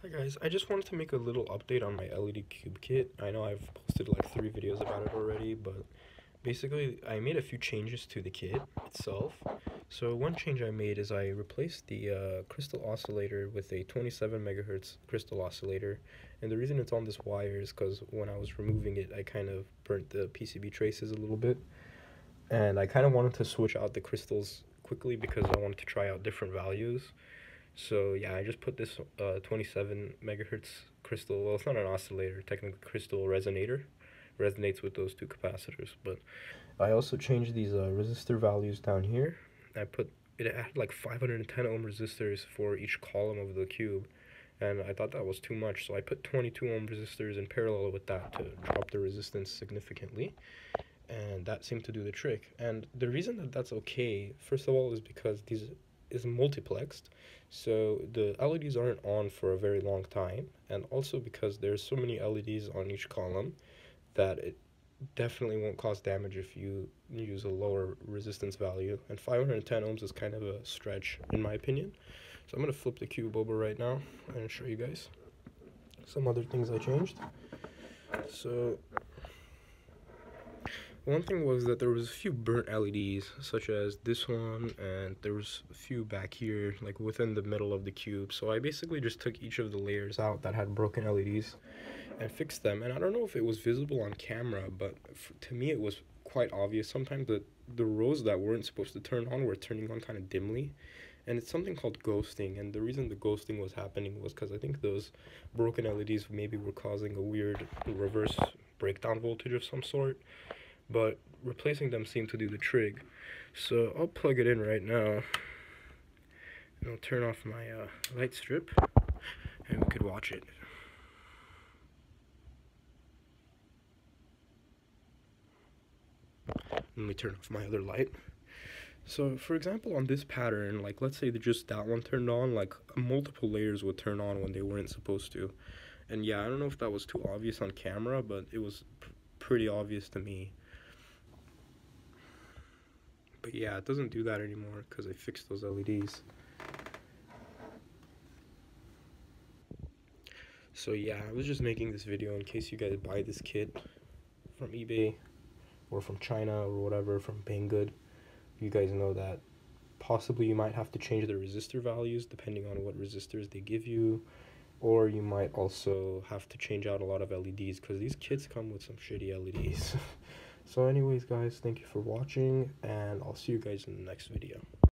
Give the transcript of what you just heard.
Hi guys, I just wanted to make a little update on my LED cube kit. I know I've posted like 3 videos about it already, but basically I made a few changes to the kit itself. So one change I made is I replaced the crystal oscillator with a 27 megahertz crystal oscillator. And the reason it's on this wire is because when I was removing it, I kind of burnt the PCB traces a little bit. And I kind of wanted to switch out the crystals quickly because I wanted to try out different values. So yeah, I just put this 27 megahertz crystal. Well, it's not an oscillator, technically crystal resonator. Resonates with those two capacitors. But I also changed these resistor values down here. I put it had like 510 ohm resistors for each column of the cube, and I thought that was too much. So I put 22 ohm resistors in parallel with that to drop the resistance significantly. And that seemed to do the trick. And the reason that that's okay, first of all, is because these is multiplexed, so the LEDs aren't on for a very long time, and also because there's so many LEDs on each column that it definitely won't cause damage if you use a lower resistance value. And 510 ohms is kind of a stretch in my opinion. So I'm going to flip the cube over right now and show you guys some other things I changed. So one thing was that there was a few burnt LEDs, such as this one, and there was a few back here, like within the middle of the cube. So I basically just took each of the layers out that had broken LEDs and fixed them. And I don't know if it was visible on camera, but to me it was quite obvious. Sometimes the rows that weren't supposed to turn on were turning on kind of dimly. And it's something called ghosting, and the reason the ghosting was happening was because I think those broken LEDs maybe were causing a weird reverse breakdown voltage of some sort. But replacing them seemed to do the trick. So I'll plug it in right now, and I'll turn off my light strip, and we could watch it. Let me turn off my other light. So for example, on this pattern, like let's say that just that one turned on, like multiple layers would turn on when they weren't supposed to. And yeah, I don't know if that was too obvious on camera, but it was pretty obvious to me. But yeah, it doesn't do that anymore because I fixed those LEDs. So yeah, I was just making this video in case you guys buy this kit from eBay or from China or whatever, from Banggood. You guys know that possibly you might have to change the resistor values depending on what resistors they give you, or you might also have to change out a lot of LEDs because these kits come with some shitty LEDs. So anyways guys, thank you for watching, and I'll see you guys in the next video.